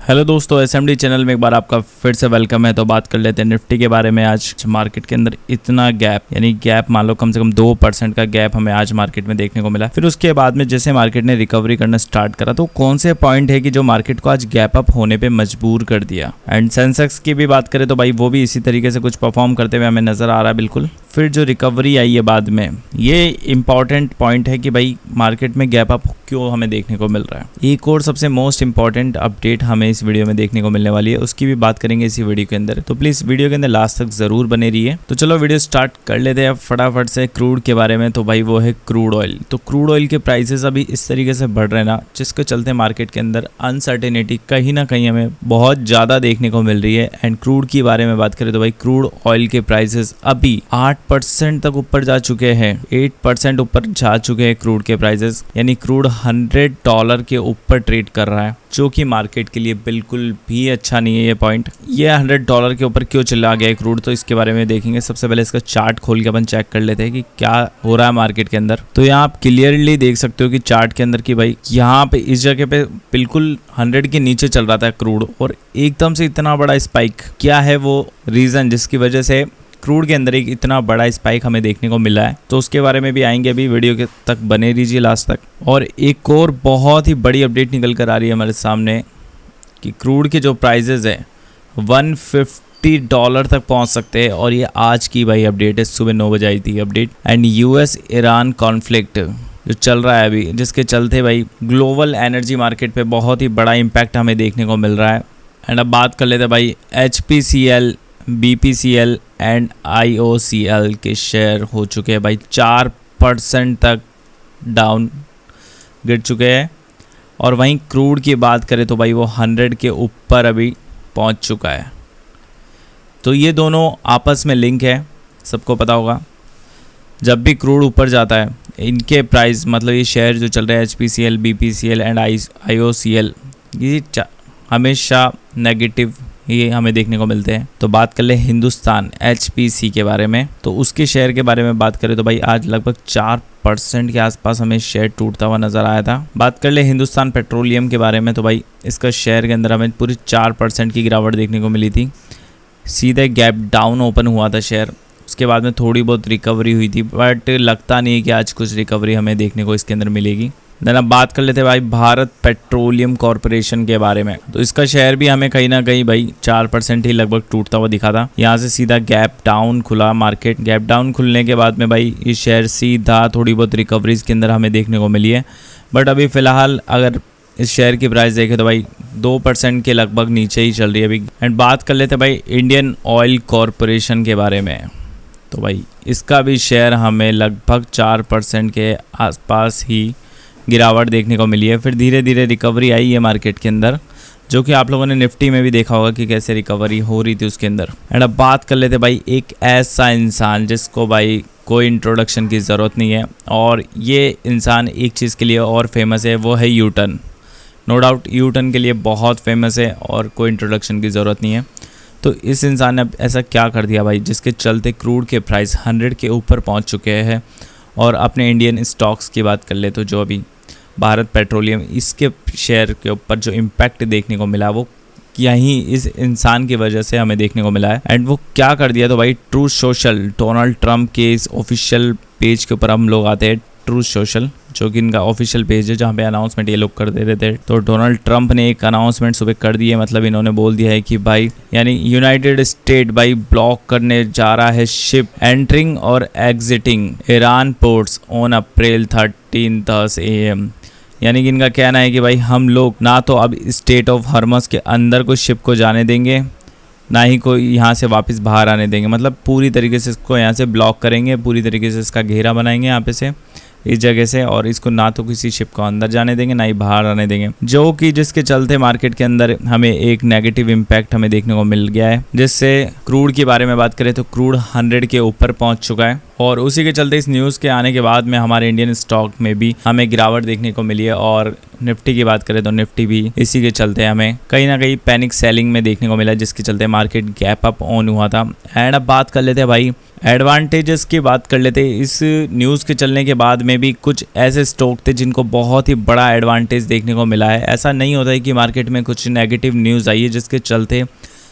Hello दोस्तों, SMD channel में एक बार आपका फिर से वेलकम है। तो बात कर लेते हैं निफ्टी के बारे में। आज मार्केट के अंदर इतना गैप मान लो कम से कम 2% का गैप हमें आज मार्केट में देखने को मिला। फिर उसके बाद में जैसे मार्केट ने रिकवरी करना स्टार्ट करा तो कौन से पॉइंट है कि जो मार्केट को आज गैप अप होने पे मजबूर कर दिया। एंड सेंसेक्स की भी बात करें तो भाई वो भी इसी तरीके से कुछ परफॉर्म करते हुए हमें नजर आ रहा है बिल्कुल। फिर जो रिकवरी आई है बाद में, ये इंपॉर्टेंट पॉइंट है कि भाई मार्केट में गैप अप क्यों हमें देखने को मिल रहा है। एक और सबसे मोस्ट इंपॉर्टेंट अपडेट हमें इस वीडियो में देखने को मिलने वाली है, उसकी भी बात करेंगे इसी वीडियो के अंदर। तो प्लीज वीडियो के अंदर लास्ट तक जरूर बने रहिए। तो चलो वीडियो स्टार्ट कर लेते हैं फटाफट से क्रूड के बारे में। तो भाई वो है क्रूड ऑयल। तो क्रूड ऑयल के प्राइसेस अभी इस तरीके से बढ़ रहे हैं ना, जिसके चलते मार्केट के अंदर अनसर्टेनिटी कहीं ना कहीं हमें बहुत ज्यादा देखने को मिल रही है। एंड क्रूड के बारे में बात करें तो भाई क्रूड ऑयल के प्राइसेस अभी 8% तक ऊपर जा चुके हैं। 8% ऊपर जा चुके हैं क्रूड के प्राइसेस, यानी क्रूड $100 के ऊपर ट्रेड कर रहा है, जो कि मार्केट के लिए बिल्कुल भी अच्छा नहीं है। ये पॉइंट, ये $100 के ऊपर क्यों चला गया है क्रूड, तो इसके बारे में देखेंगे। सबसे पहले इसका चार्ट खोल के अपन चेक कर लेते हैं कि क्या हो रहा है मार्केट के अंदर। तो यहाँ आप क्लियरली देख सकते हो कि चार्ट के अंदर कि भाई यहाँ पे इस जगह पे बिल्कुल 100 के नीचे चल रहा था क्रूड, और एकदम से इतना बड़ा स्पाइक। क्या है वो रीजन जिसकी वजह से क्रूड के अंदर एक इतना बड़ा स्पाइक हमें देखने को मिला है, तो उसके बारे में भी आएंगे। अभी वीडियो के तक बने रहिए लास्ट तक। और एक और बहुत ही बड़ी अपडेट निकल कर आ रही है हमारे सामने कि क्रूड के जो प्राइसेस है $150 तक पहुंच सकते हैं। और ये आज की भाई अपडेट है, सुबह 9 बजे आई थी update. And US Iran conflict जो चल रहा है अभी, जिसके चलते भाई ग्लोबल एनर्जी मार्केट पे बहुत ही बड़ा इम्पैक्ट हमें देखने को मिल रहा है। एंड अब बात कर लेते हैं भाई HPCL, BPCL एंड IOCL के शेयर हो चुके हैं भाई 4% तक डाउन गिर चुके हैं। और वहीं क्रूड की बात करें तो भाई वो 100 के ऊपर अभी पहुंच चुका है। तो ये दोनों आपस में लिंक है, सबको पता होगा। जब भी क्रूड ऊपर जाता है इनके प्राइस, मतलब ये शेयर जो चल रहे हैं HPCL, BPCL एंड IOCL, ये हमेशा नेगेटिव ये हमें देखने को मिलते हैं। तो बात कर ले हिंदुस्तान HPC के बारे में। तो उसके शेयर के बारे में बात करें तो भाई आज लगभग 4% के आसपास हमें शेयर टूटता हुआ नजर आया था। बात कर ले हिंदुस्तान पेट्रोलियम के बारे में, तो भाई इसका शेयर के अंदर हमें पूरी 4% की गिरावट देखने को मिली थी। सीधे गैप डाउन ओपन हुआ था शेयर, उसके बाद में थोड़ी बहुत रिकवरी हुई थी, बट लगता नहीं है कि आज कुछ रिकवरी हमें देखने को इसके अंदर मिलेगी। देन अब बात कर लेते हैं भाई भारत पेट्रोलियम कॉर्पोरेशन के बारे में। तो इसका शेयर भी हमें कहीं ना कहीं भाई 4% ही लगभग टूटता हुआ दिखा था। यहाँ से सीधा गैप डाउन खुला मार्केट। गैप डाउन खुलने के बाद में भाई ये शेयर सीधा थोड़ी बहुत रिकवरीज के अंदर हमें देखने को मिली है। बट अभी फिलहाल अगर इस शेयर की प्राइस देखें तो भाई 2% के लगभग नीचे ही चल रही है अभी। एंड बात कर लेते हैं भाई इंडियन ऑयल कॉरपोरेशन के बारे में। तो भाई इसका भी शेयर हमें लगभग 4% के आसपास ही गिरावट देखने को मिली है। फिर धीरे धीरे रिकवरी आई है मार्केट के अंदर, जो कि आप लोगों ने निफ्टी में भी देखा होगा कि कैसे रिकवरी हो रही थी उसके अंदर। एंड अब बात कर लेते भाई एक ऐसा इंसान जिसको भाई कोई इंट्रोडक्शन की ज़रूरत नहीं है, और ये इंसान एक चीज़ के लिए और फेमस है, वो है यूटर्न। नो डाउट यूटर्न के लिए बहुत फेमस है और कोई इंट्रोडक्शन की ज़रूरत नहीं है। तो इस इंसान ने ऐसा क्या कर दिया भाई जिसके चलते क्रूड के प्राइस 100 के ऊपर पहुँच चुके हैं। और अपने इंडियन स्टॉक्स की बात कर ले तो जो अभी भारत पेट्रोलियम, इसके शेयर के ऊपर जो इम्पैक्ट देखने को मिला वो यहीं इस इंसान की वजह से हमें देखने को मिला है। एंड वो क्या कर दिया, तो भाई ट्रूथ सोशल, डोनाल्ड ट्रंप के इस ऑफिशियल पेज के ऊपर हम लोग आते हैं। ट्रूथ सोशल जो कि इनका ऑफिशियल पेज है, जहाँ पे अनाउंसमेंट ये लोग कर दे रहे थे। तो डोनाल्ड ट्रंप ने एक अनाउंसमेंट सुबह कर दी है, मतलब इन्होंने बोल दिया है कि भाई यानी यूनाइटेड स्टेट भाई ब्लॉक करने जा रहा है शिप एंटरिंग और exiting Iran ports on April 13 10 AM। यानी कि इनका कहना है कि भाई हम लोग ना तो अब स्टेट ऑफ हॉर्मस के अंदर कोई शिप को जाने देंगे, ना ही कोई यहाँ से वापस बाहर आने देंगे। मतलब पूरी तरीके से इसको यहाँ से ब्लॉक करेंगे, पूरी तरीके से इसका घेरा बनाएंगे यहाँ पे से, इस जगह से, और इसको ना तो किसी शिप को अंदर जाने देंगे ना ही बाहर आने देंगे। जो कि जिसके चलते मार्केट के अंदर हमें एक नेगेटिव इम्पैक्ट हमें देखने को मिल गया है। जिससे क्रूड की बारे में बात करें तो क्रूड 100 के ऊपर पहुंच चुका है। और उसी के चलते इस न्यूज़ के आने के बाद में हमारे इंडियन स्टॉक में भी हमें गिरावट देखने को मिली है। और निफ्टी की बात करें तो निफ्टी भी इसी के चलते हमें कहीं ना कहीं पैनिक सेलिंग में देखने को मिला, जिसके चलते मार्केट गैप अप ऑन हुआ था। एंड अब बात कर लेते हैं भाई एडवांटेजेस की बात कर लेते हैं। इस न्यूज़ के चलने के बाद में भी कुछ ऐसे स्टॉक थे जिनको बहुत ही बड़ा एडवांटेज देखने को मिला है। ऐसा नहीं होता है कि मार्केट में कुछ नेगेटिव न्यूज़ आई है जिसके चलते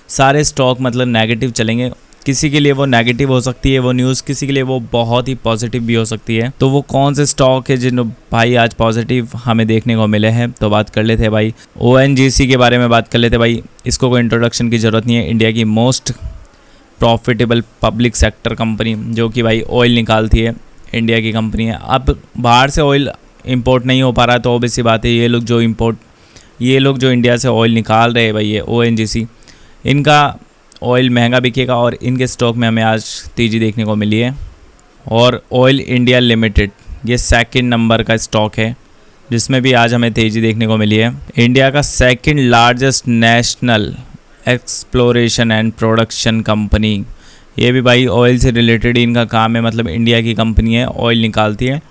सारे स्टॉक मतलब नेगेटिव चलेंगे। किसी के लिए वो नेगेटिव हो सकती है वो न्यूज़, किसी के लिए वो बहुत ही पॉजिटिव भी हो सकती है। तो वो कौन से स्टॉक है जिन भाई आज पॉजिटिव हमें देखने को मिले हैं, तो बात कर लेते हैं भाई ONGC के बारे में बात कर लेते हैं भाई। इसको कोई इंट्रोडक्शन की ज़रूरत नहीं है। इंडिया की most profitable public sector company जो कि भाई ऑयल निकालती है, इंडिया की कंपनी है। अब बाहर से ऑयल इंपोर्ट नहीं हो पा रहा है तो ऑब्वियस सी बात है ये लोग जो इंडिया से ऑयल निकाल रहे हैं भाई ये ONGC, इनका ऑयल महंगा बिकेगा और इनके स्टॉक में हमें आज तेज़ी देखने को मिली है। और ऑयल इंडिया लिमिटेड ये सेकंड नंबर का स्टॉक है जिसमें भी आज हमें तेज़ी देखने को मिली है। इंडिया का second largest national exploration and production company, ये भी भाई ऑयल से रिलेटेड इनका काम है, मतलब इंडिया की कंपनी है, ऑयल निकालती है।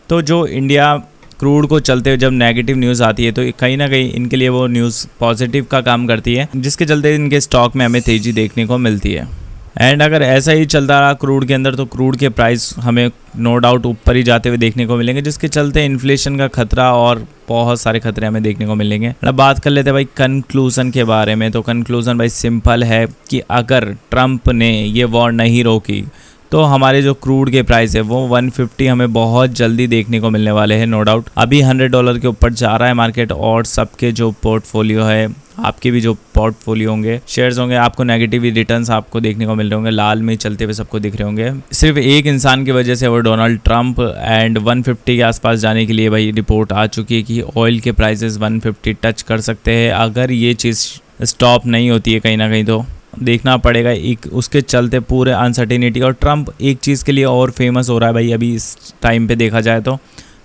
तो जो इंडिया क्रूड को चलते हुए जब नेगेटिव न्यूज़ आती है तो कहीं ना कहीं इनके लिए वो न्यूज़ पॉजिटिव का काम करती है, जिसके चलते इनके स्टॉक में हमें तेज़ी देखने को मिलती है। एंड अगर ऐसा ही चलता रहा क्रूड के अंदर तो क्रूड के प्राइस हमें नो डाउट ऊपर ही जाते हुए देखने को मिलेंगे, जिसके चलते इन्फ्लेशन का खतरा और बहुत सारे खतरे हमें देखने को मिलेंगे। अब बात कर लेते हैं भाई कंक्लूजन के बारे में। तो कंक्लूजन भाई सिंपल है कि अगर ट्रंप ने ये वॉर नहीं रोकी तो हमारे जो क्रूड के प्राइस है वो 150 हमें बहुत जल्दी देखने को मिलने वाले हैं। नो डाउट अभी $100 के ऊपर जा रहा है मार्केट, और सबके जो पोर्टफोलियो है, आपके भी जो पोर्टफोलियो होंगे, शेयर्स होंगे, आपको नेगेटिव रिटर्न्स आपको देखने को मिल रहे होंगे, लाल में चलते हुए सबको दिख रहे होंगे। सिर्फ एक इंसान की वजह से वो डोनाल्ड ट्रंप, एंड 150 के आसपास जाने के लिए भाई रिपोर्ट आ चुकी है कि ऑयल के प्राइसेस 150 टच कर सकते हैं। अगर ये चीज़ स्टॉप नहीं होती है कहीं ना कहीं तो देखना पड़ेगा। एक उसके चलते पूरे अनसर्टेनिटी, और ट्रंप एक चीज़ के लिए और फेमस हो रहा है भाई अभी इस टाइम पे देखा जाए तो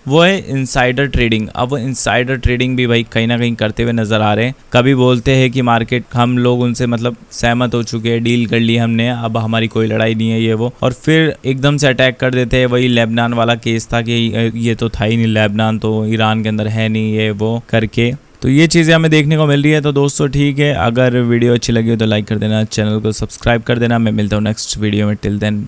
वो है इनसाइडर ट्रेडिंग। अब वो इनसाइडर ट्रेडिंग भी भाई कहीं ना कहीं करते हुए नज़र आ रहे हैं। कभी बोलते हैं कि मार्केट हम लोग उनसे मतलब सहमत हो चुके हैं, डील कर ली हमने, अब हमारी कोई लड़ाई नहीं है ये वो, और फिर एकदम से अटैक कर देते हैं। वही लेबनान वाला केस था कि ये तो था ही नहीं, लेबनान तो ईरान के अंदर है नहीं, ये वो करके। तो ये चीज़ें हमें देखने को मिल रही है। तो दोस्तों ठीक है, अगर वीडियो अच्छी लगी हो तो लाइक कर देना, चैनल को सब्सक्राइब कर देना। मैं मिलता हूँ नेक्स्ट वीडियो में। Till then